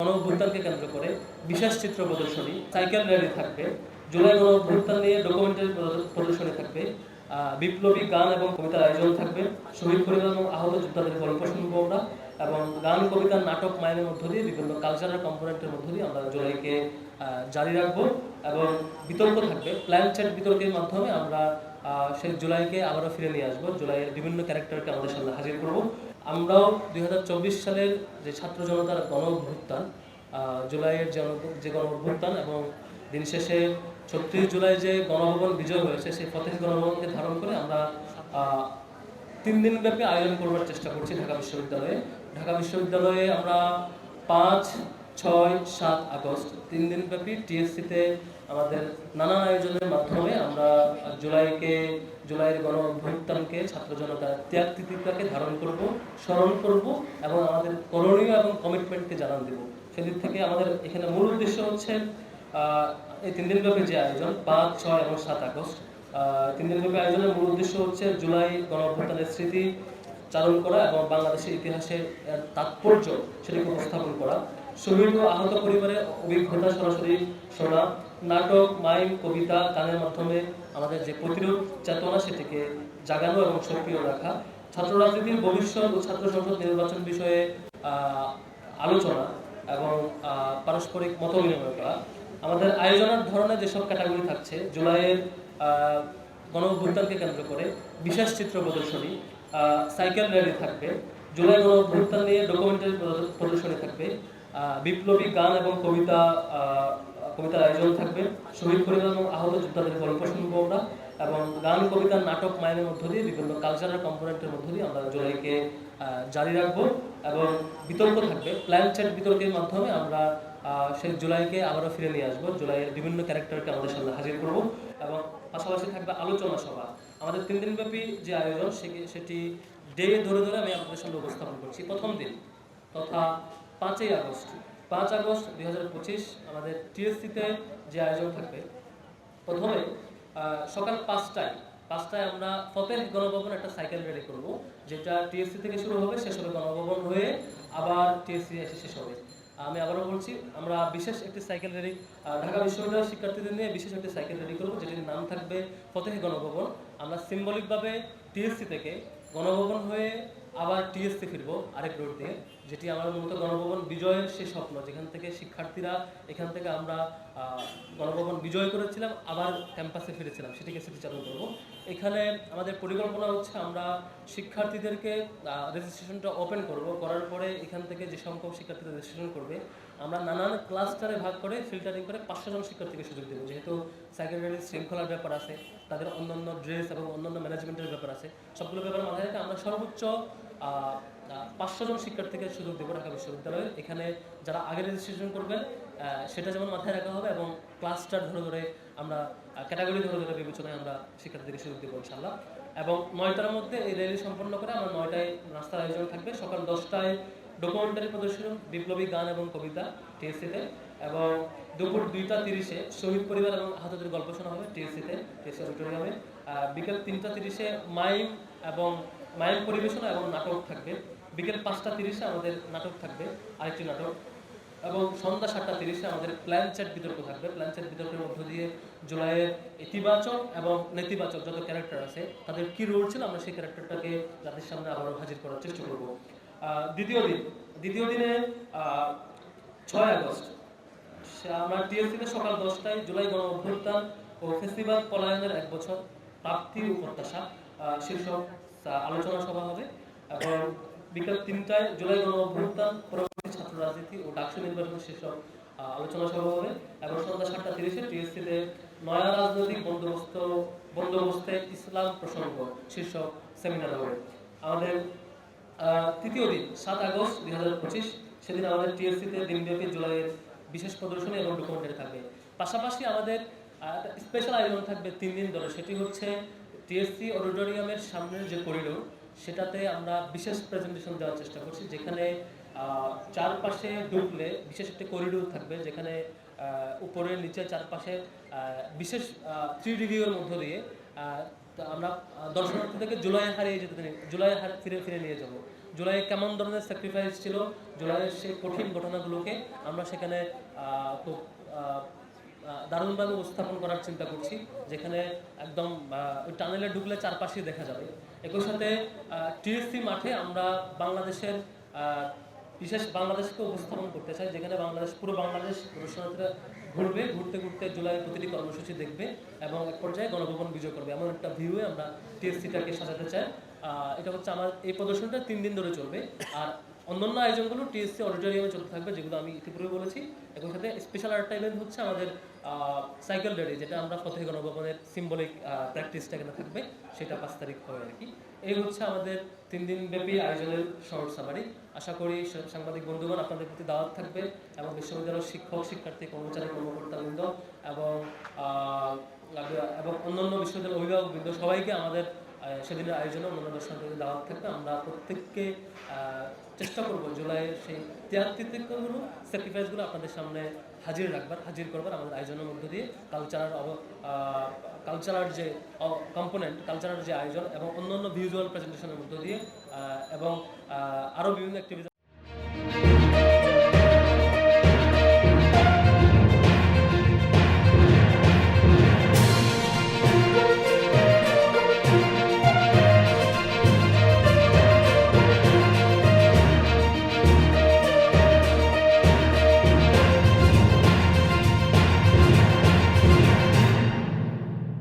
গণঅভ্যুত্থানকে কেন্দ্র করে বিশেষ চিত্র প্রদর্শনী, সাইকেল র্যালি থাকবে, জুলাই গণঅভ্যুত্থান নিয়ে ডকুমেন্টারি প্রদর্শনী থাকবে, বিপ্লবী গান এবং কবিতার আয়োজন থাকবে, শহীদ পরিবার এবং আহত যোদ্ধাদের গল্প শুনবো আমরা, এবং গান কবিতা নাটক মাইনের মধ্য দিয়ে বিভিন্ন কালচারাল কম্পোনেন্টের মধ্য দিয়ে আমরা জুলাইকে জারি রাখবো। এবং বিতর্ক থাকবে, প্ল্যান চ্যাট বিতর্কের মাধ্যমে আমরা সেই জুলাইকে আবারও ফিরে নিয়ে আসবো, জুলাইয়ের বিভিন্ন ক্যারেক্টারকে আমাদের সামনে হাজির করবো। আমরাও 2024 সালের যে ছাত্র জনতার গণ অভ্যুত্থান, জুলাইয়ের যে গণ অভ্যুত্থান এবং দিন শেষে 36 জুলাই যে গণভবন বিজয় হয়েছে, সেই ফতেহ গণভবনকে ধারণ করে আমরা 3 দিন ব্যাপী আয়োজন করবার চেষ্টা করছি ঢাকা বিশ্ববিদ্যালয়ে। আমরা 5, 6, 7 আগস্ট 3 দিন ব্যাপী টিএসসিতে আমাদের নানান আয়োজনের মাধ্যমে আমরা জুলাইয়ের গণ অভ্যুত্থানকে, ছাত্র জনতার ত্যাগ তিতিক্ষাকে ধারণ করব, স্মরণ করব এবং আমাদের করণীয় এবং কমিটমেন্টকে জানান দেব। সেদিক থেকে আমাদের এখানে মূল উদ্দেশ্য হচ্ছে এই 3 দিন ব্যাপী যে আয়োজন 5, 6 এবং 7 আগস্ট 3 দিন ব্যাপী আয়োজনের মূল উদ্দেশ্য হচ্ছে জুলাই গণ অভ্যুত্থানের স্মৃতি চারণ করা এবং বাংলাদেশের ইতিহাসের তাৎপর্য সেটিকে উপস্থাপন করা, শহীদ ও আহত পরিবারের অভিজ্ঞতা সরাসরি শোনা, নাটক, মাইম, কবিতা, গানের মাধ্যমে আমাদের যে প্রতিরোধ চেতনা সেটিকে জাগানো এবং সক্রিয় রাখা, ছাত্র রাজনীতির ভবিষ্যৎ ও ছাত্র সংসদ নির্বাচন বিষয়ে আলোচনা এবং পারস্পরিক মত বিনিময় করা। আমাদের আয়োজনের ধরনে যেসব ক্যাটাগরি থাকছে, জুলাইয়ের গণ অভ্যুত্থানকে কেন্দ্র করে বিশেষ চিত্র প্রদর্শনী, সাইকেল র্যালি থাকবে, জুলাই গণ অভ্যুত্থান নিয়ে ডকুমেন্টারি প্রদর্শনী থাকবে, বিপ্লবী গান এবং কবিতার আয়োজন থাকবে, শহীদ পরিবার এবং আহত যোদ্ধাদের গল্প শুনবো আমরা, এবং গান কবিতা নাটক মাইনের মধ্য দিয়ে বিভিন্ন কালচারাল কম্পোনেন্টের মধ্য দিয়ে আমরা জুলাইকে জারি রাখবো। এবং বিতর্ক থাকবে, প্ল্যান চ্যাট বিতর্কের মাধ্যমে আমরা সেই জুলাইকে আবারও ফিরে নিয়ে আসবো, জুলাইয়ের বিভিন্ন ক্যারেক্টারকে আমাদের সামনে হাজির করব। এবং পাশাপাশি থাকবে আলোচনা সভা। আমাদের 3 দিন ব্যাপী যে আয়োজন সেটি ডে ধরে ধরে আমি আপনাদের সামনে উপস্থাপন করছি। প্রথম দিন তথা 5 আগস্ট 2025 আমাদের টিএসসিতে যে আয়োজন থাকবে, প্রথমে সকাল 5টায় আমরা ফতেহ গণভবন একটা সাইকেল র্যালি করব, যেটা টিএসসি থেকে শুরু হবে, শেষ হবে গণভবন হয়ে আবার টিএসসি এসে শেষ হবে। আমি আবারও বলছি, আমরা বিশেষ একটি সাইকেল র্যালি ঢাকা বিশ্ববিদ্যালয়ের শিক্ষার্থীদের নিয়ে বিশেষ একটি সাইকেল র্যালি করব, যেটির নাম থাকবে ফতেহ গণভবন। আমরা সিম্বলিকভাবে টিএসসি থেকে গণভবন হয়ে আবার টিএসসি ফিরবো আরেক রোড দিয়ে, যেটি আমার মূলত গণভবন বিজয়ের সে স্বপ্ন, যেখান থেকে শিক্ষার্থীরা এখান থেকে আমরা গণভবন বিজয় করেছিলাম, আবার ক্যাম্পাসে ফিরেছিলাম, সেটিকে স্মৃতিচারণ করবো। এখানে আমাদের পরিকল্পনা হচ্ছে আমরা শিক্ষার্থীদেরকে রেজিস্ট্রেশনটা ওপেন করার পরে এখান থেকে যে সংখ্যক শিক্ষার্থীরা রেজিস্ট্রেশন করবে, আমরা নানান ক্লাস্টারে ভাগ করে ফিল্টারিং করে 500 জন শিক্ষার্থীকে সুযোগ দেবো। যেহেতু সাইকেল র্যালির শৃঙ্খলার ব্যাপার আছে, তাদের অন্যান্য ড্রেস এবং অন্যান্য ম্যানেজমেন্টের ব্যাপার আছে, সবগুলো ব্যাপার মাথায় রেখে আমরা সর্বোচ্চ 500 জন শিক্ষার্থীকে সুযোগ দেবো ঢাকা বিশ্ববিদ্যালয়ে। এখানে যারা আগে রেজিস্ট্রেশন করবেন সেটা যেমন মাথায় রাখা হবে, এবং ক্লাস্টার ধরে আমরা ক্যাটাগরি ধরে বিবেচনায় আমরা শিক্ষার্থীদেরকে সুযোগ দেবো ইনশাআল্লাহ। এবং 9টার মধ্যে এই র্যালি সম্পন্ন করে আমরা 9টায় নাস্তার আয়োজন থাকবে। সকাল 10টায় ডকুমেন্টারি প্রদর্শন, বিপ্লবী গান এবং কবিতা টিএসসিতে, এবং দুপুর 2টা 30-এ শহীদ পরিবার এবং আহতদের গল্প শোনা হবে টিএসসি অডিটোরিয়ামে। বিকেল 3টা 30-এ মাইম পরিবেশনা এবং নাটক থাকবে। বিকেল 5টা 30-এ আমাদের নাটক থাকবে, আরেকটি নাটক। এবং সন্ধ্যা 7টা 30-এ আমাদের প্ল্যান চ্যাট বিতর্ক থাকবে। প্ল্যান চ্যাট বিতর্কের মধ্য দিয়ে জুলাইয়ের ইতিবাচক এবং নেতিবাচক যত ক্যারেক্টার আছে তাদের কি রোল ছিল, আমরা সেই ক্যারেক্টারটাকে জাতির সামনে আবারও হাজির করার চেষ্টা করব। দ্বিতীয় দিনে 6 আগস্ট আমরা টিএসসিতে সকাল 10টায় জুলাই গণ অভ্যুত্থান ও ফেস্টিভাল পলায়নের 1 বছর প্রাপ্তি ও প্রত্যাশা শীর্ষক আলোচনা সভা হবে। এবং বিকেল 3টায় জুলাই গণ অভ্যুত্থান, পরবর্তী ছাত্র রাজনীতি ও ডাকসু নির্বাচনের শীর্ষক আলোচনা সভা হবে। এবং সন্ধ্যা 7টা 30-এ টিএসসিতে নয়া রাজনৈতিক বন্দোবস্তে ইসলাম প্রসঙ্গ শীর্ষক সেমিনার হবে। আমাদের তৃতীয় দিন 7 আগস্ট 2025, সেদিন আমাদের টিএসসিতে দিনব্যাপী জুলাইয়ের বিশেষ প্রদর্শনী এবং ডকুমেন্টারি থাকবে। পাশাপাশি আমাদের স্পেশাল আয়োজন থাকবে 3 দিন ধরে, সেটি হচ্ছে টিএসসি অডিটোরিয়ামের সামনের যে করিডোর, সেটাতে আমরা বিশেষ প্রেজেন্টেশন দেওয়ার চেষ্টা করছি, যেখানে চারপাশে ঢুকলে বিশেষ একটি করিডোর থাকবে, যেখানে উপরে নিচে চারপাশে বিশেষ 3D ভিউয়ের মধ্য দিয়ে আমরা দর্শনার্থীদেরকে জুলাই ফিরে নিয়ে যাব। জুলাইয়ে কেমন ধরনের স্যাক্রিফাইস ছিল, জুলাইয়ের সেই কঠিন ঘটনাগুলোকে আমরা সেখানে খুব দারুণভাবে উপস্থাপন করার চিন্তা করছি, যেখানে একদম ওই টানেলে ঢুকলে চারপাশে দেখা যাবে। একই সাথে টিএসসি মাঠে আমরা বাংলাদেশের বিশেষ বাংলাদেশকে উপস্থাপন করতে চাই, যেখানে পুরো বাংলাদেশ দর্শনার্থীরা ঘুরতে ঘুরতে জুলাইয়ের প্রতিটি কর্মসূচি দেখবে এবং এক পর্যায়ে গণভবন বিজয় করবে, এমন একটা ভিউয়ে আমরা টিএসসিটাকে সাজাতে চাই। এটা হচ্ছে আমার এই প্রদর্শনটা 3 দিন ধরে চলবে। আর অন্যান্য আয়োজনগুলো টিএসসি অডিটোরিয়ামে চলতে থাকবে, যেগুলো আমি ইতিপূর্বে বলেছি। একই সাথে স্পেশাল আরেকটা ইভেন্ট হচ্ছে আমাদের সাইকেল র্যালি, যেটা আমরা ফতেহ গণভবনের সিম্বলিক প্র্যাকটিসটা এখানে থাকবে, সেটা 5 তারিখ হবে আর কি। এই হচ্ছে আমাদের 3 দিন ব্যাপী আয়োজনের শর্ট সামারি। আশা করি সাংবাদিক বন্ধুগণ আপনাদের প্রতি দাওয়াত থাকবে এবং বিশ্ববিদ্যালয়ের শিক্ষক, শিক্ষার্থী, কর্মচারী, কর্মকর্তাবৃন্দ এবং অন্যান্য বিশ্ববিদ্যালয়ের অভিভাবকবৃন্দ সবাইকে আমাদের সেদিনের আয়োজনে অন্যান্য দর্শনার্থীদের দাওয়াত থাকবে। আমরা প্রত্যেককে চেষ্টা করব জুলাইয়ের সেই ত্যাগগুলো, স্যাক্রিফাইসগুলো আপনাদের সামনে হাজির করবার আমাদের আয়োজনের মধ্য দিয়ে কালচারাল যে কম্পোনেন্ট, কালচারাল যে আয়োজন এবং অন্যান্য ভিজুয়াল প্রেজেন্টেশনের মধ্য দিয়ে এবং আরও বিভিন্ন অ্যাক্টিভিটি